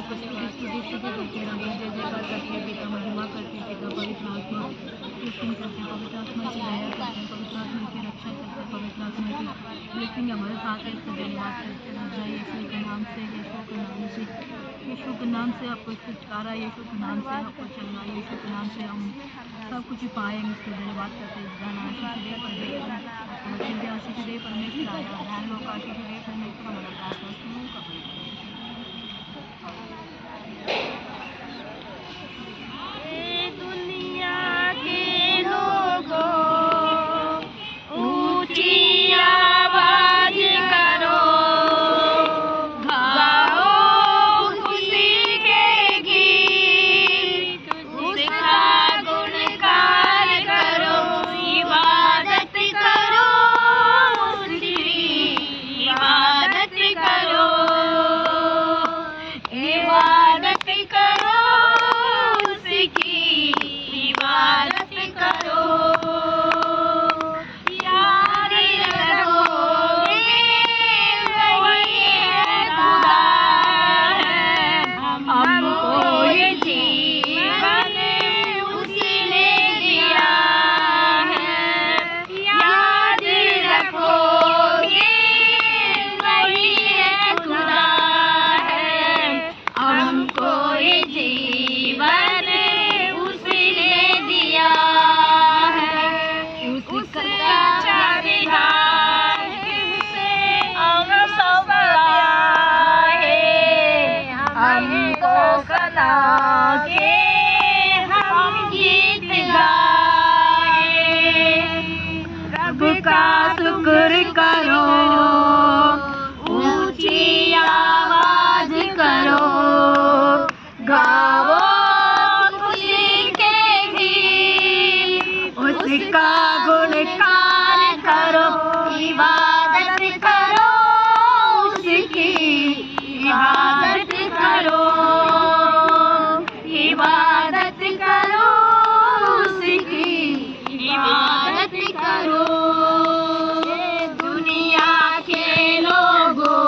स्तुति स्तुति स्तुति करते रहो, जय जयकार करते पिता, महिमा करते पिता, पवित्र आत्मा ब्लेसिंग करते, पवित्र आत्मा की दया करते, पवित्र आत्मा की रक्षा करते, पवित्र आत्मा की ब्लेसिंग हमारे साथ है। इसका धन्यवाद करते रहो। जय यीशु के नाम से, यीशु के नाम से, यीशु के नाम से आपको छुटकारा, यीशु के नाम से आपको चलना, यीशु के नाम से हम सब कुछ पाएंगे। इसका धन्यवाद करते हैं। गाना आशीष दे परमेश्वर, बच्चे भी आशीष दे परमेश्वर, आया बहन लोग आशीष दे परमेश्वर, हमारा प्रार्थना सुनो कबूल करो। दुनिया के लोगों ऊंची आवाज करो, गाओ खुशी के गीत, उसका गुणगान करो, इबादत करो उसकी, इबादत करो, इबादत करो उसकी, इबादत करो। याद रखोगे वही है खुदा है, हमको ये जीवन उसी ने दिया है। याद रखोगे वही है खुदा है, हमको ये जीवन उसने दिया है। उसका चारिधार से हम सब आए, हमको कला के हम गीत गाए। रब का शुक्र करो, ऊंची आवाज करो, गाओ खुशी के गीत, उसका गुणगान करो, इबादत करो उसकी, इबादत करो, इबादत करो उसकी, इबादत करो। दुनिया के लोगों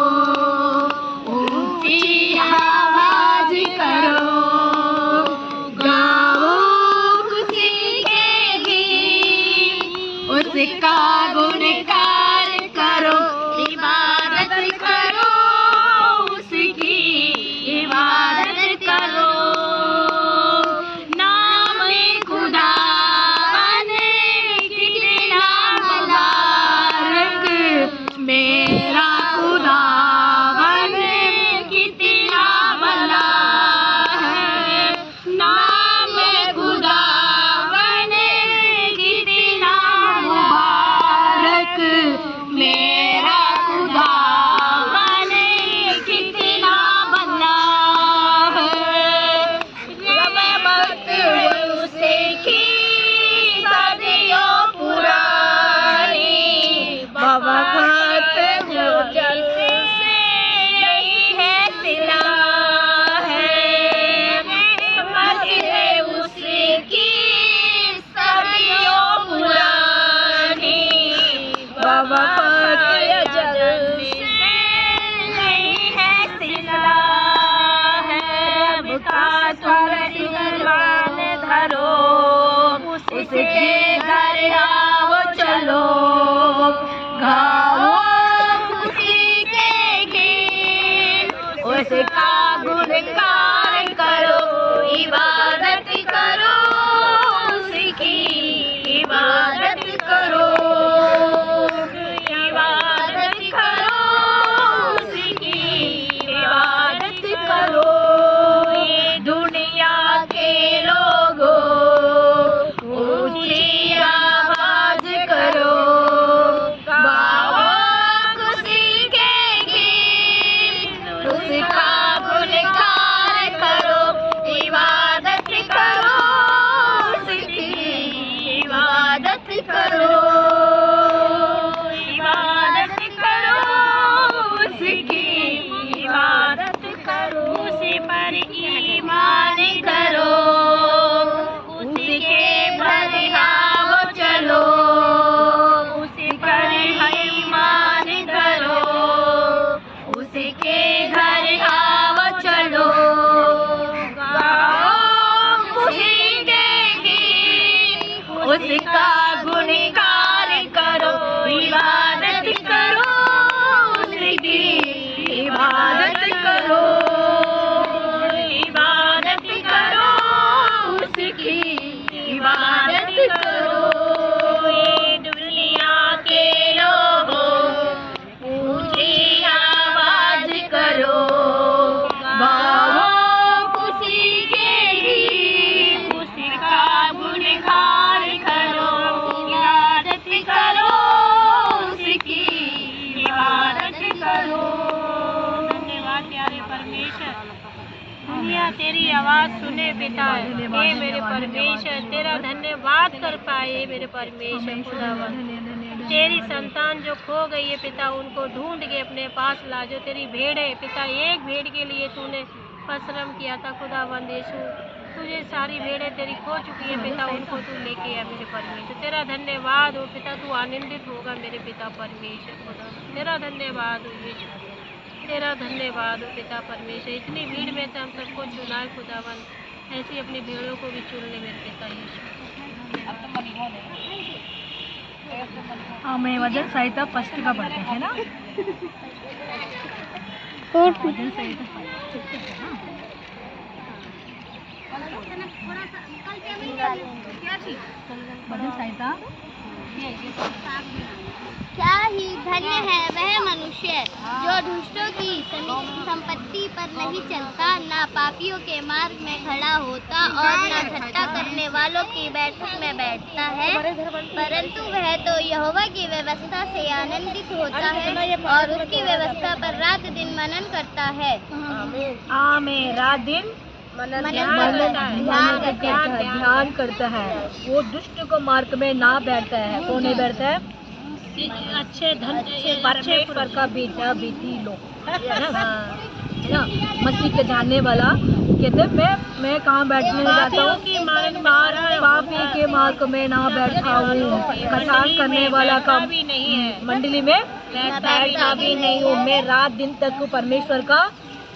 ऊंची आवाज करो, गाओ खुशी के गीत, उसका गुणगान करो, इबादत करो उसकी, इबादत करो। नाम खुदावन कितना मुबारक, मेरा खुदावन कितना भला है। नाम खुदावन कितना मुबारक, मेरा खुदावन कितना भला है। रब वक्त उसे की सदियों पुरानी, वक्त जो जल से यही है सिला है। मस्जिद उसकी सदियों पुरानी, वक्त जल से यही है सिला है। रब का तुलसी दरबार धरो, उसके घर आओ चलो, गाओ खुशी के गीत, उसका गुणगान करो, इबादत करो उसकी, इबादत करो, इबादत करो उसकी, इबादत करो। दुनिया के लोगों ऊंची आवाज करो, गाओ खुशी के गीत, उसका गुणगान तेरी आवाज़ सुने पिता। हे मेरे परमेश्वर, तेरा धन्यवाद कर पाए मेरे परमेश्वर खुदावन। तेरी संतान जो खो गई है पिता, उनको ढूंढ के अपने पास ला। जो तेरी भेड़ है पिता, एक भेड़ के लिए तूने परिश्रम किया था खुदावन यीशु। तुझे सारी भेड़ें तेरी खो चुकी है पिता, उनको तू लेके आ मेरे परमेश्वर। तेरा धन्यवाद हो पिता, तू आनंदित होगा मेरे पिता परमेश्वर खुदा। तेरा धन्यवाद हो यीशु, तेरा धन्यवाद हो पिता परमेश्वर। इतनी भीड़ में से हम सबको चुना खुदावन, ऐसी अपनी भेड़ों को भी चुन ले मेरे पिता यीशु। हमें वजन सहिता फर्स्ट का पढ़ते हैं ना, वजन सहिता वजन सहिता। क्या ही धन्य है वह मनुष्य जो दुष्टों की संपत्ति पर नहीं चलता, ना पापियों के मार्ग में खड़ा होता और ना ठट्ठा करने वालों की बैठक में बैठता है, परंतु वह तो यहोवा की व्यवस्था से आनंदित होता है और उसकी व्यवस्था पर रात दिन मनन करता है। आमीन। रात दिन ध्यान करता है। वो दुष्ट को मार्ग में ना बैठता है। कौन नहीं बैठता है? अच्छे परमेश्वर का बेटा बेटी लोग है ना, मसीह के जानने वाला कहते मैं कहाँ बैठने जाता हूँ, पापी के मार्ग में ना बैठा हूँ, कसार करने वाला का भी नहीं है, मंडली में बैठा भी नहीं हूँ। मैं रात दिन तक परमेश्वर का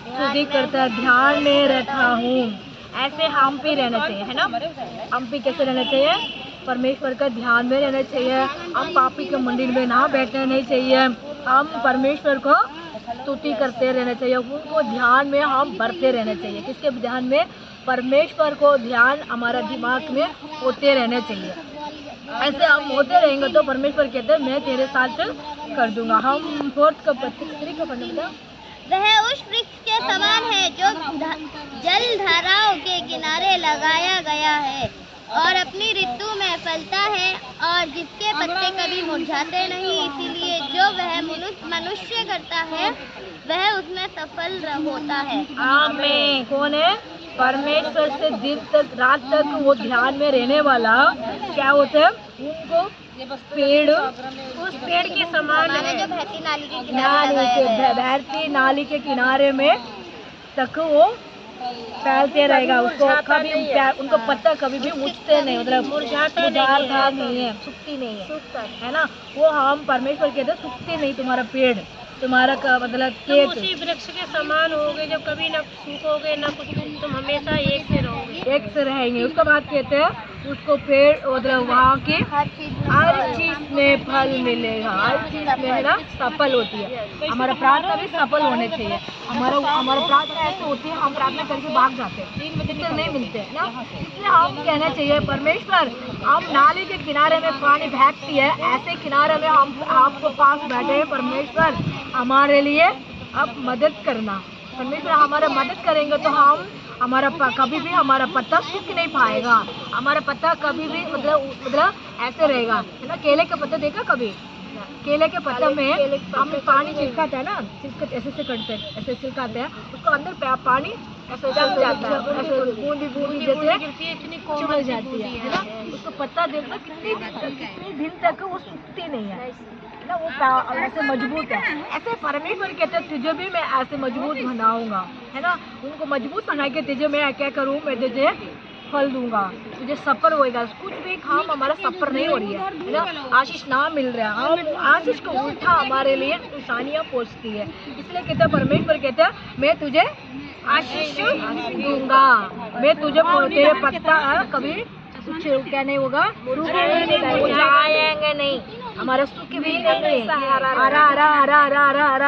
स्तुति करता ध्यान में रहता हूँ। ऐसे हम भी रहना चाहिए है ना। हम भी कैसे रहना चाहिए? परमेश्वर का ध्यान में रहना चाहिए। हम पापी के मंदिर में ना बैठना नहीं चाहिए। हम परमेश्वर को स्तुति करते रहना चाहिए। उनको ध्यान में हम बढ़ते रहना चाहिए। किसके ध्यान में? परमेश्वर को ध्यान हमारा दिमाग में होते रहना चाहिए। ऐसे हम होते रहेंगे तो परमेश्वर कहते हैं मैं तेरे साथ कर दूंगा। हम 4 का 3 का पढ़ना। वह उस वृक्ष के समान है जो जल धाराओं के किनारे लगाया गया है और अपनी ऋतु में फलता है और जिसके पत्ते कभी मुरझाते नहीं, इसीलिए जो वह मनुष्य करता है वह उसमें सफल होता है। आमीन। कौन है? परमेश्वर से दिन तक रात तक वो ध्यान में रहने वाला क्या होता है? उनको पेड़ उस पेड़ के समान है जो बहती नाली के किनारे में तक वो फैलते रहेगा। उसको कभी उनको पत्ता कभी भी मुझते नहीं, मतलब मुरझाता नहीं है, सूखती नहीं है ना। वो हम परमेश्वर कहते हैं सूखते नहीं तुम्हारा पेड़, तुम्हारा मतलब खेत उसी वृक्ष के समान होगे जो कभी न सूखोगे न कुछ, तुम हमेशा एक से रहोगे, एक से रहेंगे। उसके बाद कहते हैं उसको पेड़ मतलब वहाँ की हर चीज में फल मिलेगा, हर चीज में है ना सफल होती है। हमारा प्रार्थना भी सफल होने चाहिए। हमारा प्रार्थना ऐसे होती है हम प्रार्थना करके भाग जाते हैं, 3 बजे तक नहीं मिलते है ना। इसलिए हम कहना चाहिए परमेश्वर हम नाली के किनारे में पानी बहती है, ऐसे किनारे में हम आपको पास बैठे हैं। परमेश्वर हमारे लिए अब मदद करना। परमेश्वर हमारा मदद करेंगे तो हम कभी भी हमारा पत्ता सूख नहीं पाएगा। हमारा पत्ता कभी भी मतलब ऐसे रहेगा है ना। केले का पत्ता देखा कभी? केले के पत्ते में हम पानी छिड़काते हैं ना, ऐसे करते हैं, ऐसे छिड़काते हैं, उसको अंदर पानी ऐसे जम जाता है, ऐसे बूंदी जैसे इतनी चुभल जाती है ना। उसको पत्ता देखना कितने दिन तक वो सूखती नहीं है ना, वो ऐसे मजबूत है। ऐसे परमेश्वर कहते हैं तुझे भी मैं ऐसे मजबूत बनाऊंगा है ना। उनको मजबूत बना के तुझे मैं क्या करूँ, मैं तुझे फल दूंगा, तुझे सफर होएगा। कुछ भी काम हमारा सफर नहीं हो रही है ना, आशीष ना मिल रहा है, हम आशीष को उल्टा हमारे लिए निशानियाँ पहुँचती है। इसलिए कहते हैं परमेश्वर कहते हैं मैं तुझे आशीष दूंगा, मैं तुझे तेरे पत्ता कभी कुछ क्या नहीं होगा, मुरझाएंगे नहीं, हमारा सुख भी नहीं, हरा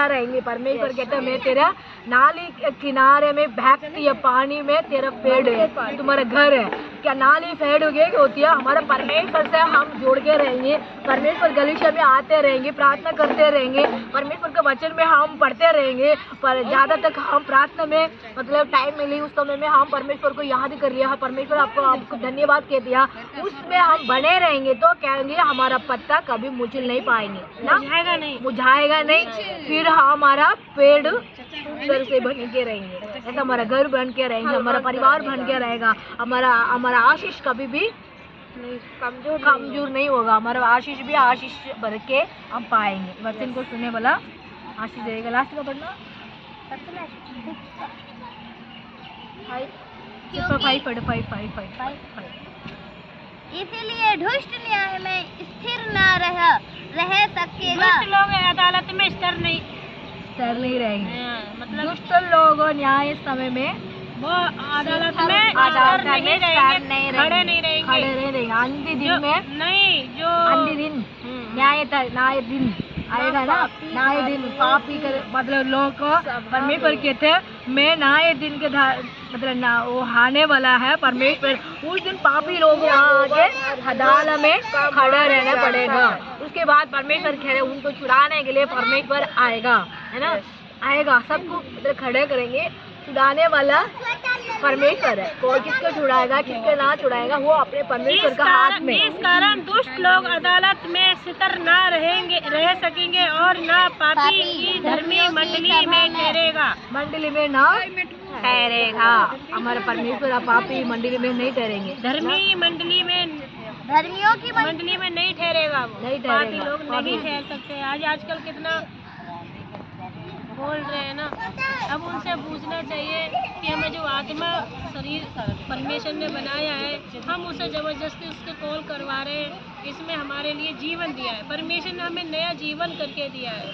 रहेंगे। परमेश्वर कहता है मैं तेरा नाली के किनारे में बहती है पानी में तेरा पेड़ है, तुम्हारा घर है। क्या नाली फेड होती है? हमारा परमेश्वर से हम जुड़ के रहेंगे। परमेश्वर गलीशा में आते रहेंगे, प्रार्थना करते रहेंगे, परमेश्वर के वचन में हम पढ़ते रहेंगे। पर ज़्यादा तक हम प्रार्थना में मतलब टाइम मिली उस समय में हम परमेश्वर को याद कर लिया, परमेश्वर आपको धन्यवाद कह दिया, उसमें हम बने रहेंगे तो कहेंगे हमारा पत्ता कभी मुझिल नहीं पाएंगे ना, मुझाएगा नहीं, फिर हमारा पेड़ से बन के रहेंगे। ऐसा हमारा घर बन के रहेंगे, हमारा परिवार बन के रहेगा, हमारा आशीष कभी भी कमजोर नहीं होगा, हमारा आशीष भी आशीष भर के हम पाएंगे। वचन को सुनने वाला आशीष देगा। लास्ट का पढ़ना इसीलिए दुष्ट न्याय में स्थिर न रह सकेगा। दुष्ट लोग अदालत में स्थिर नहीं रहेंगे। मतलब दुष्ट लोग न्याय समय में वो अदालत में खड़े नहीं रहेंगे। अंतिम दिन में नहीं, जो अंतिम दिन न्याय दिन आएगा ना, न्याय दिन पापी कर मतलब लोग को परमेश्वर कहते हैं मैं न्याय दिन के मतलब ना वो आने वाला है परमेश्वर, उस दिन पापी लोग आगे अदालत में खड़ा रहना पड़ेगा। उसके बाद परमेश्वर कह रहे उनको छुड़ाने के लिए परमेश्वर आएगा, है ना, आएगा, सबको मतलब खड़े करेंगे। छुड़ाने वाला परमेश्वर है, कोई किसको छुड़ाएगा किसको ना छुड़ाएगा वो अपने परमेश्वर का हाथ में। इस कारण दुष्ट लोग अदालत में स्थिर न रह सकेंगे और न पापी की धर्मी मंडली में ठहरेगा। हमारा परमेश्वर पापी मंडली में नहीं ठहरेंगे, धर्मी मंडली में धर्मियों की मंडली में नहीं ठहरेगा। पापी लोग नहीं ठहर सकते। आजकल कितना बोल रहे हैं ना, अब उनसे पूछना चाहिए कि हमें जो आत्मा शरीर परमेश्वर ने बनाया है, हम उसे जबरदस्ती उसके कॉल करवा रहे हैं। इसमें हमारे लिए जीवन दिया है, परमेश्वर ने हमें नया जीवन करके दिया है।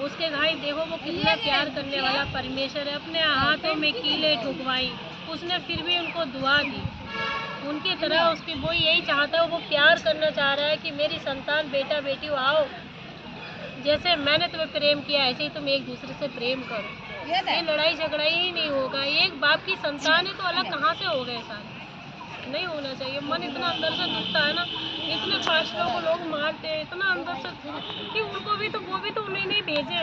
उसके भाई देखो वो कितना प्यार करने वाला परमेश्वर है। अपने हाथों में कीले ठुकवाई, उसने फिर भी उनको दुआ दी। उनकी तरह उसकी वो यही चाहता है, वो प्यार करना चाह रहा है कि मेरी संतान बेटा बेटी आओ, जैसे मैंने तुम्हें प्रेम किया ऐसे ही तुम एक दूसरे से प्रेम करो। ये लड़ाई झगड़ा ही नहीं होगा। एक बाप की संतान है तो अलग कहाँ से हो गए सारे, नहीं होना चाहिए। मन इतना अंदर से दुखता है ना, इतने पास्टरों को लोग मारते हैं, इतना अंदर से कि उनको भी तो वो भी तो उन्हें नहीं भेजे,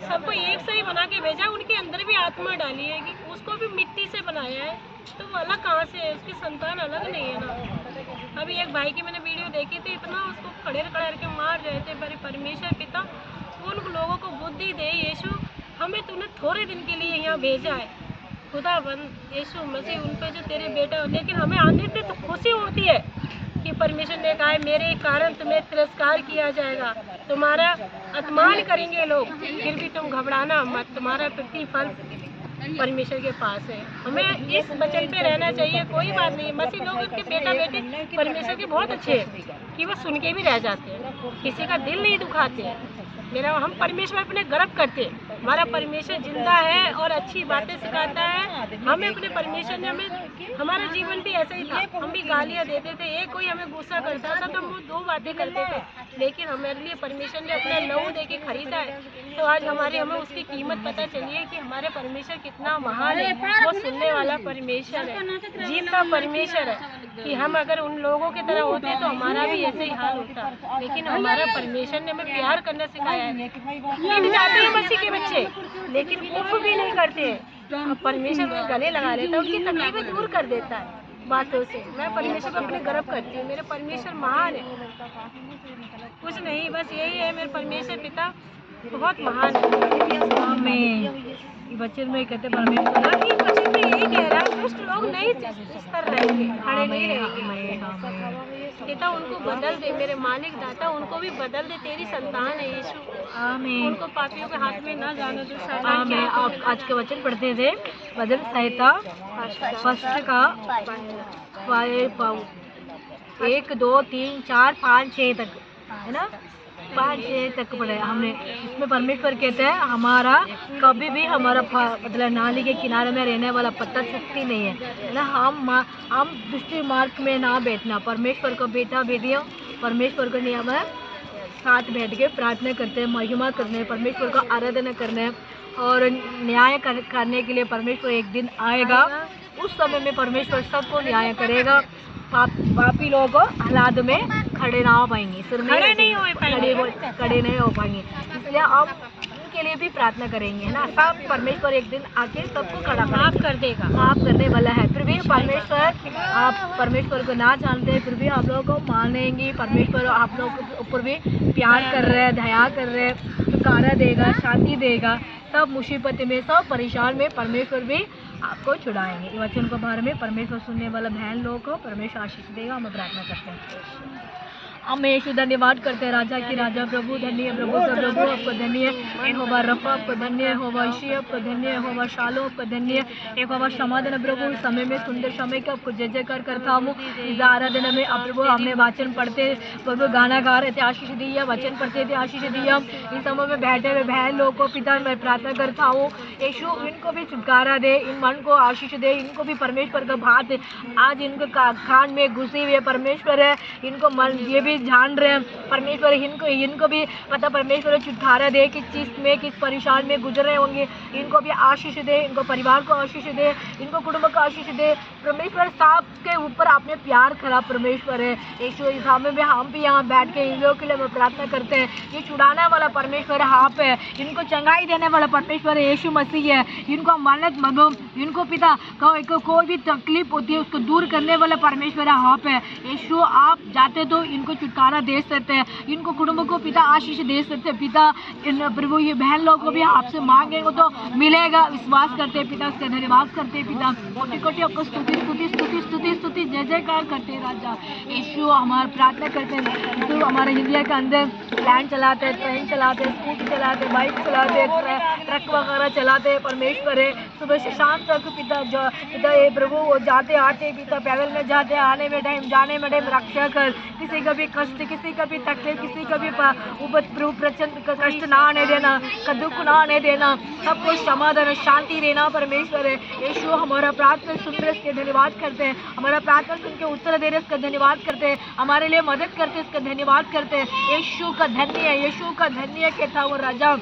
सबको एक से ही बना के भेजा। उनके अंदर भी आत्मा डाली है कि उसको भी मिट्टी से बनाया है, तो वो अलग कहाँ से है, उसकी संतान अलग नहीं है ना। अभी एक भाई की मैंने वीडियो देखी थी, इतना उसको खड़े के मार रहे थे। पर परमेश्वर पिता उन लोगों को बुद्धि दे, यीशु हमें तूने थोड़े दिन के लिए यहाँ भेजा है, खुदाबंद यीशु मसीह उन पे जो तेरे बेटा हो। लेकिन हमें आने से तो खुशी होती है कि परमेश्वर ने कहा है मेरे कारण तुम्हें तिरस्कार किया जाएगा, तुम्हारा अपमान करेंगे लोग, फिर भी तुम घबराना मत, तुम्हारा प्रतिफल परमेश्वर के पास है। हमें इस वचन पे रहना चाहिए। कोई बात नहीं, मसीह लोग उनके बेटा बेटे परमेश्वर के बहुत अच्छे हैं कि वो सुन के भी रह जाते हैं, किसी का दिल नहीं दुखाते हैं। हम परमेश्वर अपने गर्व करते हैं, हमारा परमेश्वर जिंदा है और अच्छी बातें सिखाता है। हमें अपने परमेश्वर ने हमारा जीवन भी ऐसा ही था, हम भी गालियाँ देते थे, एक कोई हमें गुस्सा करता था तो हम वो दो बातें करते थे, लेकिन हमारे लिए परमेश्वर ने अपना लहू दे के खरीदा है। तो आज हमें उसकी कीमत पता चली है कि हमारे परमेश्वर कितना महान है। वो सुनने वाला परमेश्वर है, जीता परमेश्वर है कि हम अगर उन लोगों की तरह होते तो हमारा भी ऐसे ही हाल होता। लेकिन हमारा परमेश्वर ने हमें प्यार करना सिखाया है। मिट जाते हैं मसीह के बच्चे, लेकिन उफ भी नहीं करते। परमेश्वर में गले लगा लेता है, उनकी तकलीफें दूर कर देता है बातों से। मैं परमेश्वर को अपने गर्व करती हूँ, मेरे परमेश्वर महान है। कुछ नहीं, बस यही है, मेरे परमेश्वर पिता बहुत महान है। बच्चन में कहते परमेश्वर बच्चन में यही कह रहा है, दुष्ट लोग नहीं स्तर रहेंगे, खड़े नहीं रहेंगे। पिता उनको बदल दे, मेरे मालिक दाता उनको भी बदल दे, तेरी संतान है यीशु। आमीन। उनको पापियों के हाथ में ना जाने दो। आमीन। आप आज के वचन पढ़ते थे भजन संहिता फर्स्ट का 1 2 3 4 5 6 तक, है ना, 5-6 तक पढ़े हमने। इसमें परमेश्वर कहते हैं हमारा कभी भी हमारा मतलब नाली के किनारे में रहने वाला पत्ता सूखती नहीं है ना। हम दुष्ट मार्ग में ना बैठना, परमेश्वर को बेटा बेटियों परमेश्वर को नियम है साथ बैठ के प्रार्थना करते हैं, महिमा करने, परमेश्वर को आराधना करने और न्याय करने के लिए परमेश्वर एक दिन आएगा। उस समय में परमेश्वर सबको न्याय करेगा। पापी लोग हालात में खड़े ना हो पाएंगे, खड़े नहीं हो पाएंगे। इसलिए आप उनके लिए भी प्रार्थना करेंगे, है ना। सब परमेश्वर एक दिन आके सबको खड़ा माफ कर देगा, माफ करने वाला है। फिर भी परमेश्वर, आप परमेश्वर को ना जानते फिर भी आप लोगों को मानेंगे। परमेश्वर आप लोगों के ऊपर भी प्यार कर रहे हैं, दया कर रहे हैं। छुटकारा देगा, शांति देगा। सब मुसीबत में, सब परेशान में परमेश्वर भी आपको छुड़ाएंगे। ये वचन को बारे में परमेश्वर सुनने वाला बहन लोग को परमेश्वर आशीष देगा। हम प्रार्थना करते हैं। हम यीशु धन्यवाद करते हैं, राजा की राजा, प्रभु धन्य है, प्रभु का प्रभु, आपको धन्य है। यहोवा रफ़ा आपको धन्य है, यहोवा ईशी आपको धन्य है, यहोवा शालो आपको धन्य है, यहोवा समाधान प्रभु। इस समय में सुंदर समय का आपको जय जयकार करता हूँ। इस आराधना में आप प्रभु हमने वचन पढ़ते प्रभु, गाना गा रहे थे, आशीष दिया, वचन पढ़ते थे, आशीष दिया। इस समय में बैठे हुए बहन लोगों को पिता मैं प्रार्थना करता हूँ, यीशु इनको भी छुटकारा दे, इन मन को आशीष दे, इनको भी परमेश्वर का बात आज इनको कान में घुसी हुई है परमेश्वर है, इनको मन ये भी जान रहे हैं परमेश्वर, इनको भी पता परमेश्वर छुटकारा दे, किस चीज़ में किस परेशान में गुजर रहे होंगे, इनको भी आशीष दे, इनको परिवार को आशीष दे, इनको कुटुंब को आशीष दे परमेश्वर। साहब के ऊपर आपने प्यार करा परमेश्वर है यीशु। इस समय में हम भी यहाँ बैठ के इन लोगों के लिए हम प्रार्थना करते हैं। ये छुड़ाने वाला परमेश्वर आप है, इनको चंगाई देने वाला परमेश्वर यीशु मसीह है, इनको मन्नत इनको पिता कोई भी तकलीफ होती है उसको दूर करने वाला परमेश्वर आप है यीशु। आप जाते तो इनको छुटकारा दे सकते हैं, इनको कुटुंब को पिता आशीष दे सकते हैं पिता। इन प्रभु ये बहन लोग को भी आपसे मांगेंगे तो मिलेगा, विश्वास करते हैं पिता, उसका धन्यवाद करते हैं पिता। कोटि कोटि आपको स्तुति स्तुति स्तुति स्तुति स्तुति जय जयकार करते हैं राजा यीशु। हमारा प्रार्थना करते हैं तो हमारे इंडिया के अंदर प्लान चलाते हैं, ट्रेन चलाते हैं, स्कूटी चलाते हैं, बाइक चलाते हैं, ट्रक वगैरह चलाते हैं परमेश्वर है। सुबह से शाम तक पिता पिता ये प्रभु वो जाते आते पिता, पैदल में जाते आने में टाइम, जाने में टाइम रक्षा कर, किसी का भी कष्ट, किसी का भी तकलीफ, किसी का भी प्रचंड कष्ट ना आने देना, दुख ना आने देना, सबको समाधान शांति देना परमेश्वर है यीशु। हमारा प्रार्थना सुन रहे इसके धन्यवाद करते हैं, हमारा प्रार्थना सुन के उत्तर दे रहे इसका धन्यवाद करते हैं, हमारे लिए मदद करते इसका धन्यवाद करते हैं यीशु का धन्य है, यीशु का धन्य कहता हुआ राजा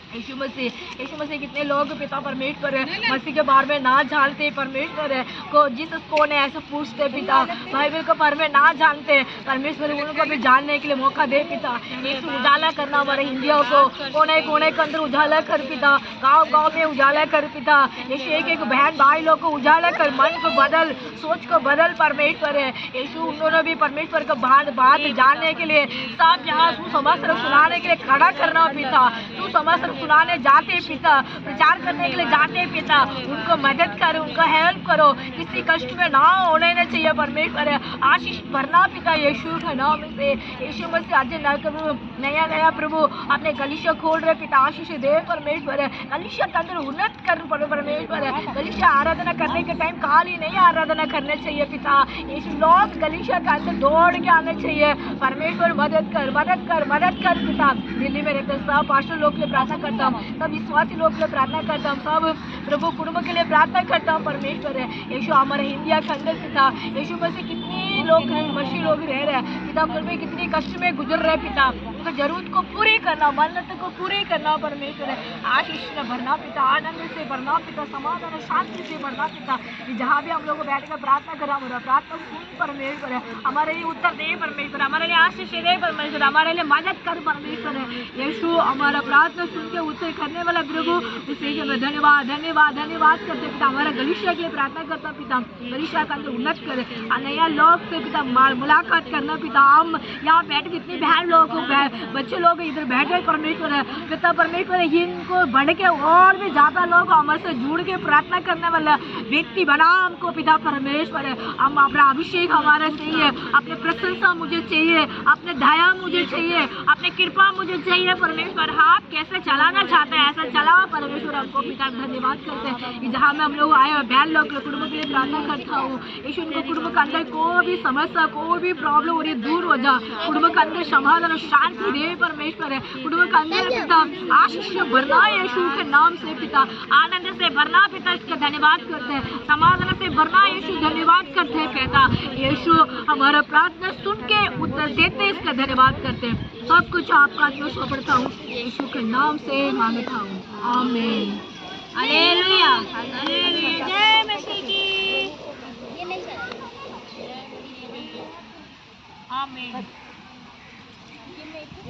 यीशु मसीह। कितने लोग पिता परमेश्वर है मसीह के बारे में ना जानते परमेश्वर है को, जिस कौन है ऐसे पूछते पिता, बाइबल के बारे में ना जानते परमेश्वर, उनको भी जानने के लिए मौका दे पिता यीशु। उजाला करना हमारे इंडिया को, कोने कोने के अंदर उजाला कर पिता, गाँव गाँव में उजाला कर पिता यीशु। एक एक बहन भाई लोग को उजाला कर, मन को बदल, सोच को बदल परमेश्वर है यीशु। उन्होंने भी परमेश्वर का बात जानने के लिए सब यहाँ सुसमाचार सुनाने के लिए खड़ा करना पिता, सुसमाचार सुनाने जाते पिता, प्रचार करने के लिए जाते पिता, उनको मदद करो, उनका हेल्प करो, किसी कष्ट में ना होने न चाहिए परमेश्वर है। आशीष भरना पिता यीशु के नाम से यीशु मसीह। आज नया प्रभु अपने गलीचा खोल रहे पिता, आशीष दे परमेश्वर है। गलीचा के अंदर उन्नत कर परमेश्वर है, गलीचा आराधना करने के टाइम खाली नहीं आराधना करने चाहिए पिता यीशु। लोग गलीचा के अंदर दौड़ के आने चाहिए परमेश्वर। मदद कर मदद कर मदद कर पिता। दिल्ली में रहते सब पास्टर लोग के लिए प्रार्थना करता हूँ, सब विश्वासी लोग के लिए प्रार्थना करता हूँ, सब प्रभु कुटुंब के लिए प्रार्थना करता हूँ परमेश्वर है यीशु। हमारे इंडिया के अंदर पिता यीशु मसीह कितने लोग मसीह लोग रह रहे हैं पिता, में कितनी कष्ट में गुजर रहे पिता, उनका जरूरत को पूरी करना, मन्नत को पूरी करना परमेश्वर है। आशीष से भरना पिता, आनंद से भरना पिता, समाधान शांति से भरना पिता। जहाँ भी हम लोग बैठ कर प्रार्थना कर रहा हूँ, प्रार्थना सुन परमेश्वर है, हमारे लिए उत्तर दे परमेश्वर, हमारे लिए आशीष दे परमेश्वर, हमारे लिए मदद कर परमेश्वर है यीशु। हमारा प्रार्थना सुन के उत्तर करने वाला प्रभु उसे मैं धन्यवाद धन्यवाद धन्यवाद करते पिता। हमारा गलीचा के लिए प्रार्थना करता पिता, गलीचा का अंदर उन्नत करे, नया लोग से पिता मुलाकात करना पिता। हम यहाँ बैठ के इतने बहन लोग बच्चे लोग इधर बैठे परमेश्वर है पिता, परमेश्वर इनको बढ़ के और भी ज्यादा लोग हमारे से जुड़ के प्रार्थना करने वाला व्यक्ति बना हमको पिता परमेश्वर है। हम अपना अभिषेक हमारा चाहिए, अपने प्रशंसा मुझे चाहिए, अपने दया मुझे चाहिए, अपने कृपा मुझे चाहिए परमेश्वर। आप कैसे चलाना चाहते हैं ऐसा चलाओ परमेश्वर। हमको पिता धन्यवाद करते हैं जहाँ में हम लोग आए और बहन लोग कुटुंब के लिए प्रार्थना करता हूँ यीशु। उनको कुटुंब के अंदर कोई भी समस्या, कोई भी प्रॉब्लम हो रही है दूर हो जा, कुटुंब के अंदर समाधान शांति दे परमेश्वर है। कुटुंब के अंदर पिता आशीष से भरना यीशु के नाम से पिता, आनंद से भरना पिता, इसका धन्यवाद करते हैं, समाधान से भरना यीशु धन्यवाद करते हैं पिता यीशु। हमारा प्रार्थना सुन के उत्तर देते हैं, इसका धन्यवाद करते हैं। सब कुछ आपका जो सौंपता हूँ यीशु के नाम से मांगता हूँ, आमीन। हालेलुया हालेलुया, जय मसीह की, आमीन।